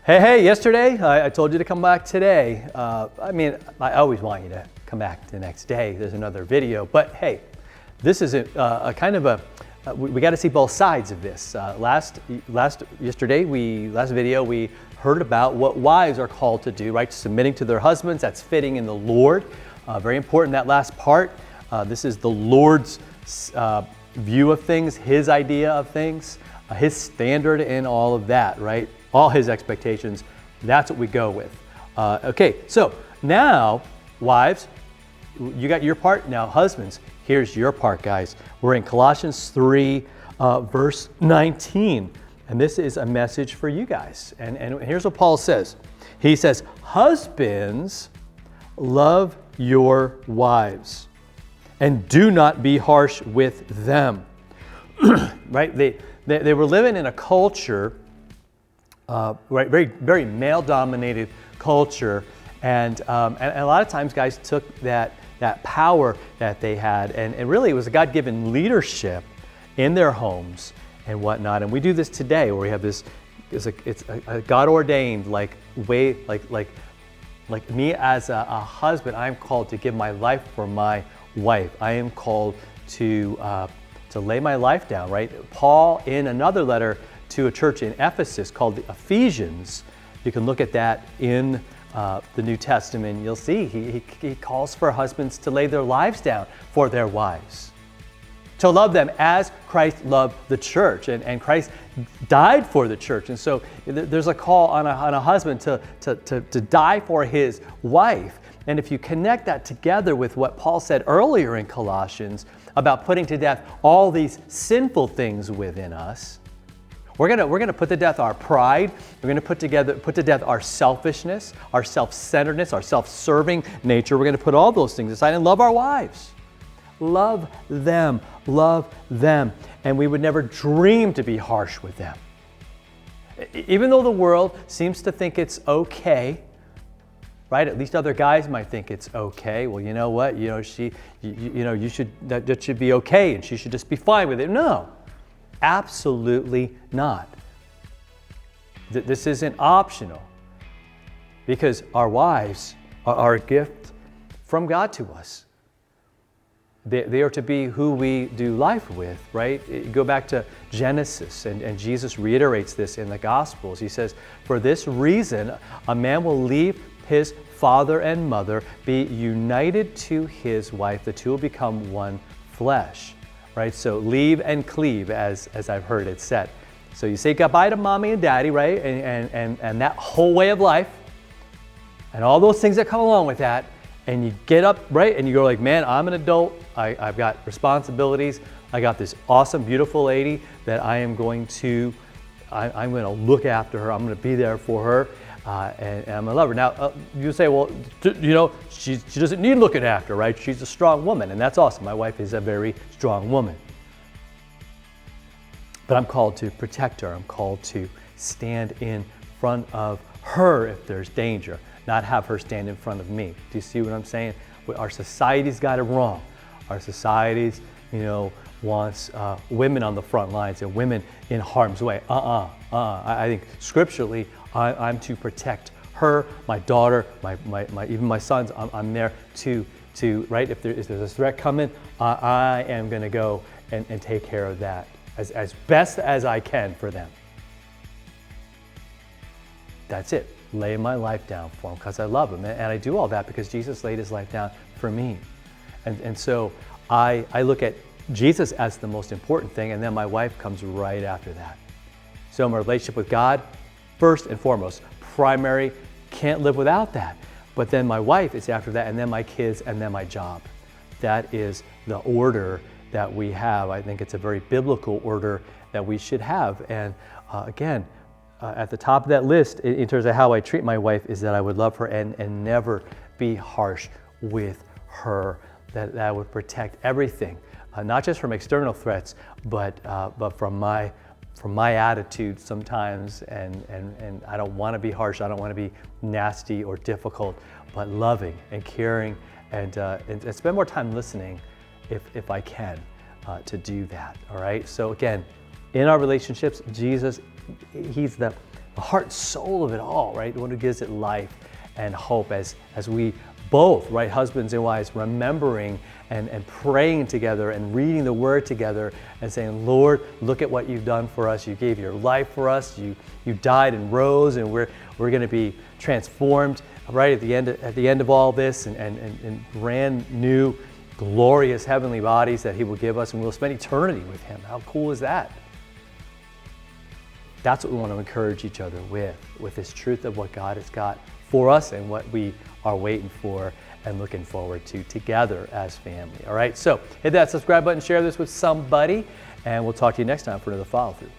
Hey, yesterday, I told you to come back today. I always want you to come back the next day. There's another video, but hey, this is a kind of we got to see both sides of this. Last video, we heard about what wives are called to do, right? Submitting to their husbands, that's fitting in the Lord. Very important, that last part. This is the Lord's view of things, His idea of things, His standard in all of that, right? All His expectations, that's what we go with. Okay, so now, wives, you got your part. Now, husbands, here's your part, guys. We're in Colossians 3, verse 19, and this is a message for you guys. And here's what Paul says. He says, husbands, love your wives, and do not be harsh with them. Right? They were living in a culture, right, very male-dominated culture, and a lot of times guys took that power that they had, and really it was a God-given leadership in their homes and whatnot. And we do this today, where we have this, it's a God-ordained way, like me as a husband, I am called to give my life for my wife. I am called to lay my life down, right? Paul, in another letter to a church in Ephesus called the Ephesians, you can look at that in the New Testament. You'll see he calls for husbands to lay their lives down for their wives, to love them as Christ loved the church, and Christ died for the church. And so there's a call on a husband to die for his wife. And if you connect that together with what Paul said earlier in Colossians about putting to death all these sinful things within us, we're gonna put to death our pride. We're gonna put to death our selfishness, our self-centeredness, our self-serving nature. We're gonna put all those things aside and love our wives. Love them, and we would never dream to be harsh with them. Even though the world seems to think it's okay, right? At least other guys might think it's okay. Well, you know what? That should be okay, and she should just be fine with it. No, absolutely not. This isn't optional, because our wives are a gift from God to us. They are to be who we do life with, right? You go back to Genesis, and Jesus reiterates this in the Gospels. He says, for this reason, a man will leave his father and mother, be united to his wife. The two will become one flesh, right? So leave and cleave, as I've heard it said. So you say goodbye to mommy and daddy, right? And that whole way of life, and all those things that come along with that, and you get up, right? And you go like, man, I'm an adult. I've got responsibilities. I got this awesome, beautiful lady that I'm going to look after her. I'm going to be there for her, and I'm going to love her. Now, you say, well, she doesn't need looking after, right? She's a strong woman, and that's awesome. My wife is a very strong woman. But I'm called to protect her. I'm called to stand in front of her if there's danger, not have her stand in front of me. Do you see what I'm saying? Our society's got it wrong. Our society's, wants women on the front lines and women in harm's way. I think scripturally, I'm to protect her, my daughter, even my sons. I'm there to right. If there's a threat coming, I am going to go and take care of that as best as I can for them. That's it. Lay my life down for them because I love them, and I do all that because Jesus laid His life down for me. And so I look at Jesus as the most important thing, and then my wife comes right after that. So my relationship with God, first and foremost, primary, can't live without that. But then my wife is after that, and then my kids, and then my job. That is the order that we have. I think it's a very biblical order that we should have. And again, at the top of that list, in terms of how I treat my wife, is that I would love her and never be harsh with her. That I would protect everything, not just from external threats, but from my attitude sometimes. And I don't want to be harsh. I don't want to be nasty or difficult, but loving and caring, and spend more time listening, if I can, to do that. All right. So again, in our relationships, Jesus, He's the the heart and soul of it all, right? The one who gives it life and hope as we both, right, husbands and wives, remembering and praying together and reading the Word together and saying, Lord, look at what you've done for us. You gave your life for us. You died and rose, and we're going to be transformed, right, at the end of all this, and brand new, glorious heavenly bodies that He will give us, and we'll spend eternity with Him. How cool is that? That's what we want to encourage each other with this truth of what God has got for us and what we are waiting for and looking forward to together as family. All right, so hit that subscribe button, share this with somebody, and we'll talk to you next time for another follow through.